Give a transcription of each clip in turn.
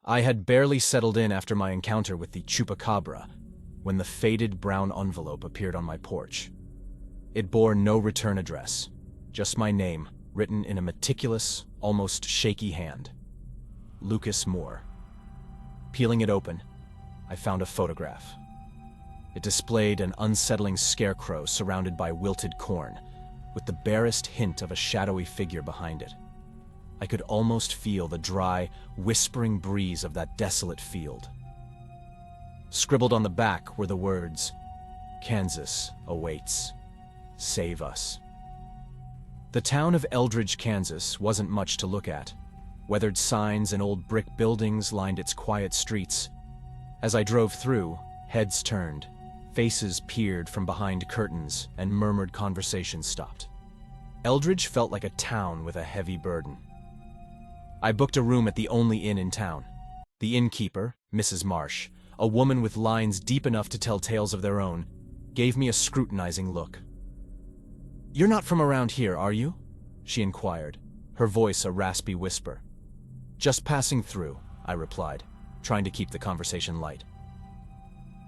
I had barely settled in after my encounter with the Chupacabra when the faded brown envelope appeared on my porch. It bore no return address, just my name written in a meticulous, almost shaky hand. Lucas Moore. Peeling it open, I found a photograph. It displayed an unsettling scarecrow surrounded by wilted corn, with the barest hint of a shadowy figure behind it. I could almost feel the dry, whispering breeze of that desolate field. Scribbled on the back were the words, "Kansas awaits. Save us." The town of Eldridge, Kansas wasn't much to look at. Weathered signs and old brick buildings lined its quiet streets. As I drove through, heads turned, faces peered from behind curtains, and murmured conversations stopped. Eldridge felt like a town with a heavy burden. I booked a room at the only inn in town. The innkeeper, Mrs. Marsh, a woman with lines deep enough to tell tales of their own, gave me a scrutinizing look. "You're not from around here, are you?" she inquired, her voice a raspy whisper. "Just passing through," I replied, trying to keep the conversation light.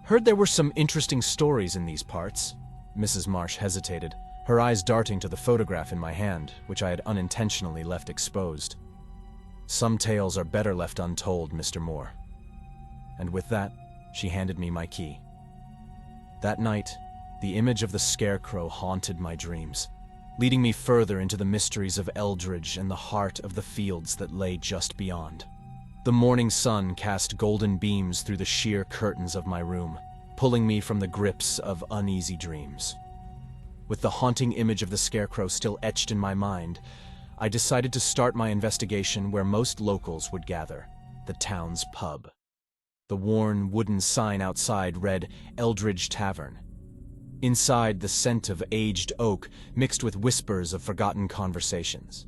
"Heard there were some interesting stories in these parts." Mrs. Marsh hesitated, her eyes darting to the photograph in my hand, which I had unintentionally left exposed. "Some tales are better left untold, Mr. Moore." And with that, she handed me my key. That night, the image of the Scarecrow haunted my dreams, leading me further into the mysteries of Eldridge and the heart of the fields that lay just beyond. The morning sun cast golden beams through the sheer curtains of my room, pulling me from the grips of uneasy dreams. With the haunting image of the Scarecrow still etched in my mind, I decided to start my investigation where most locals would gather, the town's pub. The worn wooden sign outside read Eldridge Tavern. Inside, the scent of aged oak mixed with whispers of forgotten conversations.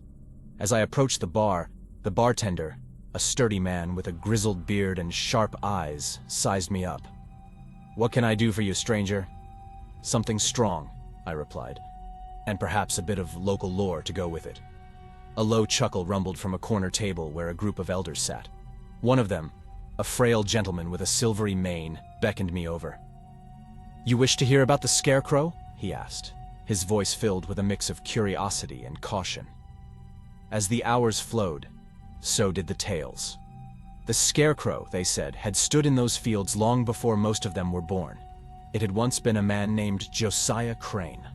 As I approached the bar, the bartender, a sturdy man with a grizzled beard and sharp eyes, sized me up. "What can I do for you, stranger?" "Something strong," I replied, "and perhaps a bit of local lore to go with it." A low chuckle rumbled from a corner table where a group of elders sat. One of them, a frail gentleman with a silvery mane, beckoned me over. "You wish to hear about the Scarecrow?" he asked, his voice filled with a mix of curiosity and caution. As the hours flowed, so did the tales. The Scarecrow, they said, had stood in those fields long before most of them were born. It had once been a man named Josiah Crane,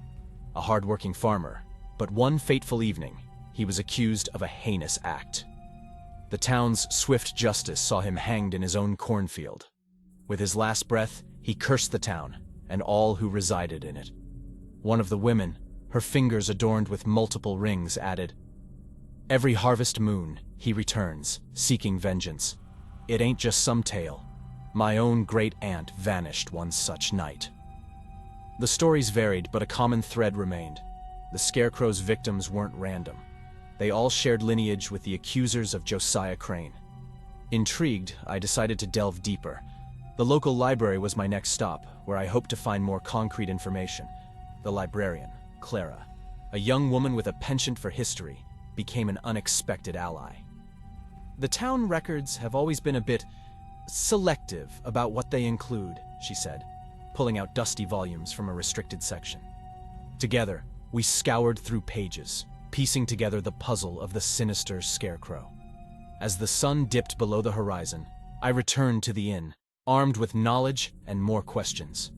a hard-working farmer, but one fateful evening, he was accused of a heinous act. The town's swift justice saw him hanged in his own cornfield. With his last breath, he cursed the town and all who resided in it. One of the women, her fingers adorned with multiple rings, added, "Every harvest moon, he returns, seeking vengeance. It ain't just some tale. My own great-aunt vanished one such night." The stories varied, but a common thread remained. The Scarecrow's victims weren't random. They all shared lineage with the accusers of Josiah Crane. Intrigued, I decided to delve deeper. The local library was my next stop, where I hoped to find more concrete information. The librarian, Clara, a young woman with a penchant for history, became an unexpected ally. "The town records have always been a bit selective about what they include," she said, pulling out dusty volumes from a restricted section. Together, we scoured through pages, piecing together the puzzle of the sinister Scarecrow. As the sun dipped below the horizon, I returned to the inn, armed with knowledge and more questions.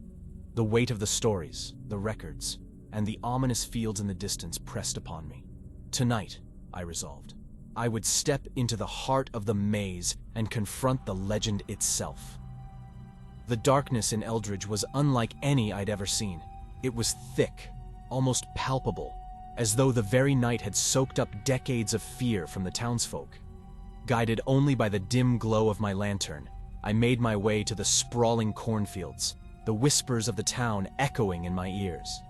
The weight of the stories, the records, and the ominous fields in the distance pressed upon me. Tonight, I resolved, I would step into the heart of the maze and confront the legend itself. The darkness in Eldridge was unlike any I'd ever seen. It was thick, almost palpable, as though the very night had soaked up decades of fear from the townsfolk. Guided only by the dim glow of my lantern, I made my way to the sprawling cornfields, the whispers of the town echoing in my ears.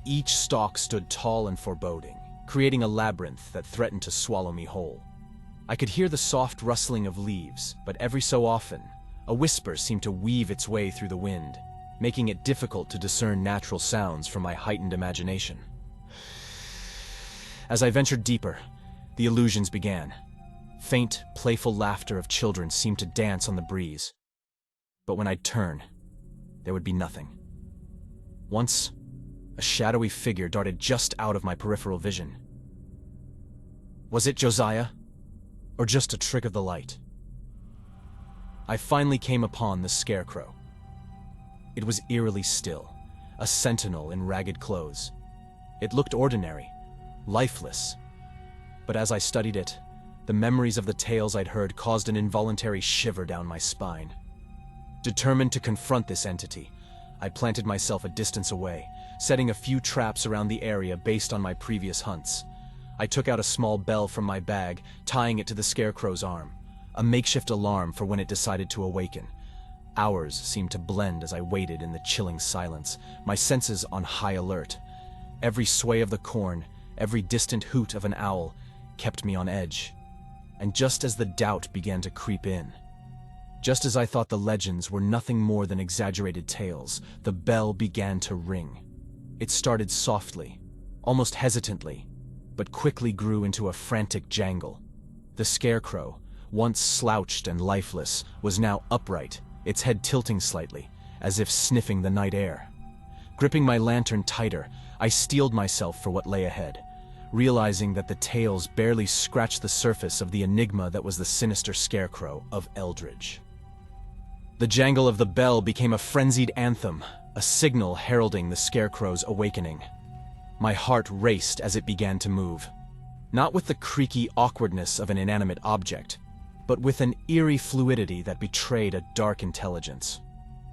Each stalk stood tall and foreboding, creating a labyrinth that threatened to swallow me whole. I could hear the soft rustling of leaves, but every so often, a whisper seemed to weave its way through the wind, making it difficult to discern natural sounds from my heightened imagination. As I ventured deeper, the illusions began. Faint, playful laughter of children seemed to dance on the breeze. But when I'd turn, there would be nothing. Once, a shadowy figure darted just out of my peripheral vision. Was it Josiah? Or just a trick of the light? I finally came upon the Scarecrow. It was eerily still, a sentinel in ragged clothes. It looked ordinary, lifeless. But as I studied it, the memories of the tales I'd heard caused an involuntary shiver down my spine. Determined to confront this entity, I planted myself a distance away, setting a few traps around the area based on my previous hunts. I took out a small bell from my bag, tying it to the Scarecrow's arm, a makeshift alarm for when it decided to awaken. Hours seemed to blend as I waited in the chilling silence, my senses on high alert. Every sway of the corn, every distant hoot of an owl, kept me on edge. And just as the doubt began to creep in, just as I thought the legends were nothing more than exaggerated tales, the bell began to ring. It started softly, almost hesitantly, but quickly grew into a frantic jangle. The Scarecrow, once slouched and lifeless, was now upright, its head tilting slightly, as if sniffing the night air. Gripping my lantern tighter, I steeled myself for what lay ahead, realizing that the tales barely scratched the surface of the enigma that was the sinister Scarecrow of Eldridge. The jangle of the bell became a frenzied anthem, a signal heralding the Scarecrow's awakening. My heart raced as it began to move, not with the creaky awkwardness of an inanimate object, but with an eerie fluidity that betrayed a dark intelligence.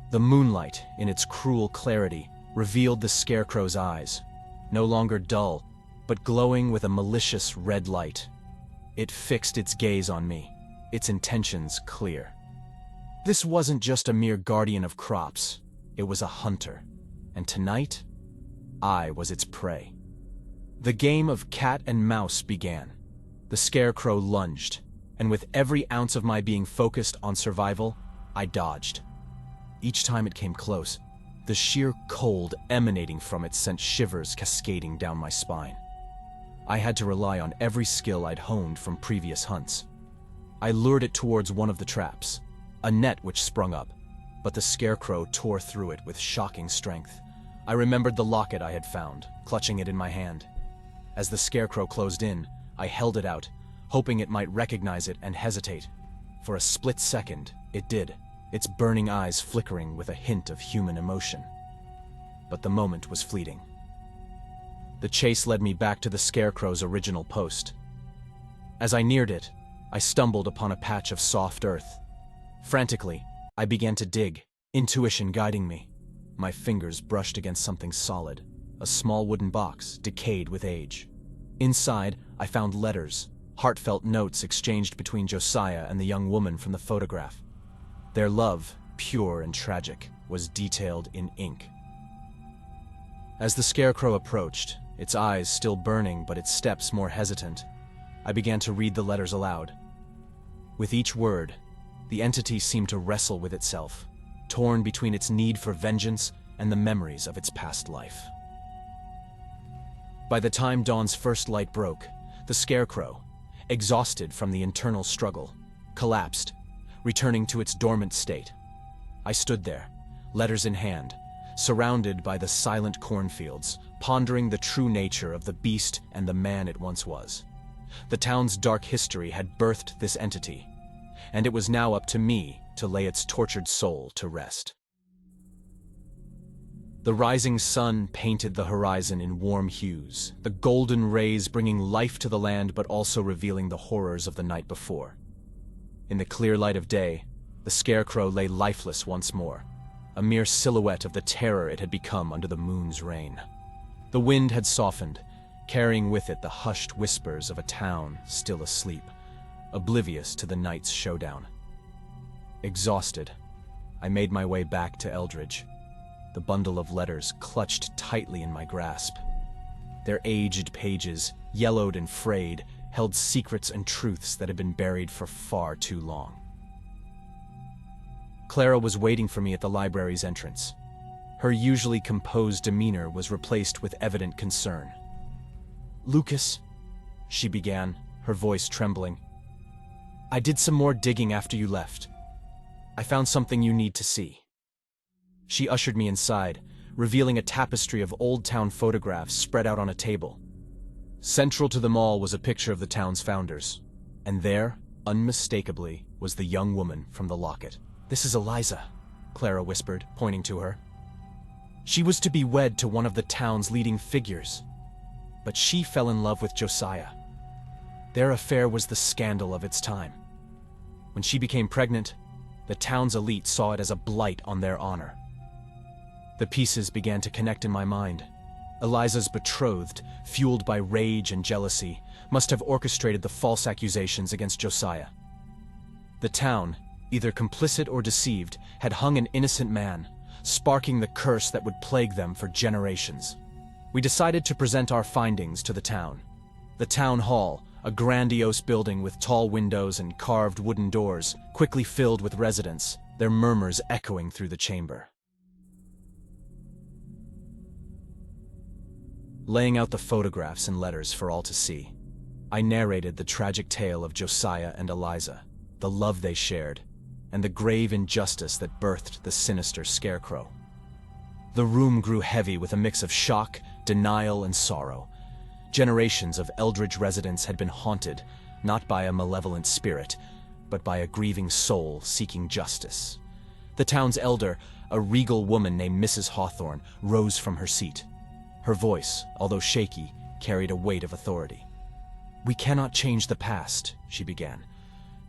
The moonlight, in its cruel clarity, revealed the Scarecrow's eyes, no longer dull, but glowing with a malicious red light. It fixed its gaze on me, its intentions clear. This wasn't just a mere guardian of crops, it was a hunter, and tonight, I was its prey. The game of cat and mouse began. The Scarecrow lunged, and with every ounce of my being focused on survival, I dodged. Each time it came close, the sheer cold emanating from it sent shivers cascading down my spine. I had to rely on every skill I'd honed from previous hunts. I lured it towards one of the traps, a net which sprung up, but the Scarecrow tore through it with shocking strength. I remembered the locket I had found, clutching it in my hand. As the Scarecrow closed in, I held it out, hoping it might recognize it and hesitate. For a split second, it did, its burning eyes flickering with a hint of human emotion. But the moment was fleeting. The chase led me back to the Scarecrow's original post. As I neared it, I stumbled upon a patch of soft earth. Frantically, I began to dig, intuition guiding me. My fingers brushed against something solid, a small wooden box, decayed with age. Inside, I found letters, heartfelt notes exchanged between Josiah and the young woman from the photograph. Their love, pure and tragic, was detailed in ink. As the Scarecrow approached, its eyes still burning but its steps more hesitant, I began to read the letters aloud. With each word, the entity seemed to wrestle with itself, torn between its need for vengeance and the memories of its past life. By the time dawn's first light broke, the Scarecrow, exhausted from the internal struggle, collapsed, returning to its dormant state. I stood there, letters in hand, surrounded by the silent cornfields, pondering the true nature of the beast and the man it once was. The town's dark history had birthed this entity, and it was now up to me to lay its tortured soul to rest. The rising sun painted the horizon in warm hues, the golden rays bringing life to the land but also revealing the horrors of the night before. In the clear light of day, the Scarecrow lay lifeless once more, a mere silhouette of the terror it had become under the moon's reign. The wind had softened, carrying with it the hushed whispers of a town still asleep, oblivious to the night's showdown. Exhausted, I made my way back to Eldridge, the bundle of letters clutched tightly in my grasp. Their aged pages, yellowed and frayed, held secrets and truths that had been buried for far too long. Clara was waiting for me at the library's entrance. Her usually composed demeanor was replaced with evident concern. "Lucas," she began, her voice trembling. I did some more digging after you left. I found something you need to see. She ushered me inside, revealing a tapestry of old town photographs spread out on a table. Central to them all was a picture of the town's founders, and there, unmistakably, was the young woman from the locket. "This is Eliza," Clara whispered, pointing to her. She was to be wed to one of the town's leading figures, but she fell in love with Josiah. Their affair was the scandal of its time. When she became pregnant, the town's elite saw it as a blight on their honor. The pieces began to connect in my mind. Eliza's betrothed, fueled by rage and jealousy, must have orchestrated the false accusations against Josiah. The town, either complicit or deceived, had hung an innocent man, sparking the curse that would plague them for generations. We decided to present our findings to the town. The town hall, a grandiose building with tall windows and carved wooden doors, quickly filled with residents, their murmurs echoing through the chamber. Laying out the photographs and letters for all to see, I narrated the tragic tale of Josiah and Eliza, the love they shared, and the grave injustice that birthed the sinister Scarecrow. The room grew heavy with a mix of shock, denial, and sorrow. Generations of Eldridge residents had been haunted, not by a malevolent spirit, but by a grieving soul seeking justice. The town's elder, a regal woman named Mrs. Hawthorne, rose from her seat. Her voice, although shaky, carried a weight of authority. "We cannot change the past," she began,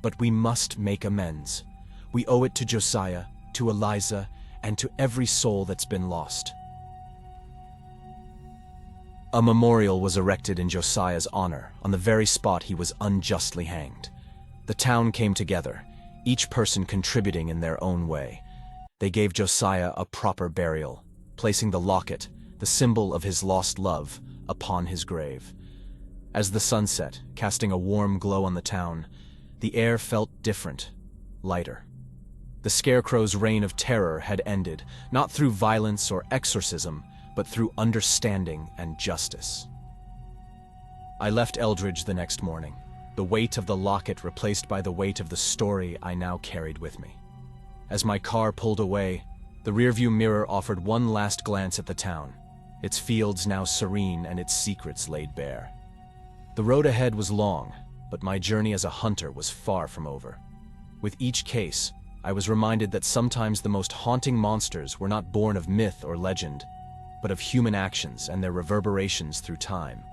"but we must make amends. We owe it to Josiah, to Eliza, and to every soul that's been lost." A memorial was erected in Josiah's honor on the very spot he was unjustly hanged. The town came together, each person contributing in their own way. They gave Josiah a proper burial, placing the locket, the symbol of his lost love, upon his grave. As the sun set, casting a warm glow on the town, the air felt different, lighter. The Scarecrow's reign of terror had ended, not through violence or exorcism, but through understanding and justice. I left Eldridge the next morning, the weight of the locket replaced by the weight of the story I now carried with me. As my car pulled away, the rearview mirror offered one last glance at the town, its fields now serene and its secrets laid bare. The road ahead was long, but my journey as a hunter was far from over. With each case, I was reminded that sometimes the most haunting monsters were not born of myth or legend, but of human actions and their reverberations through time.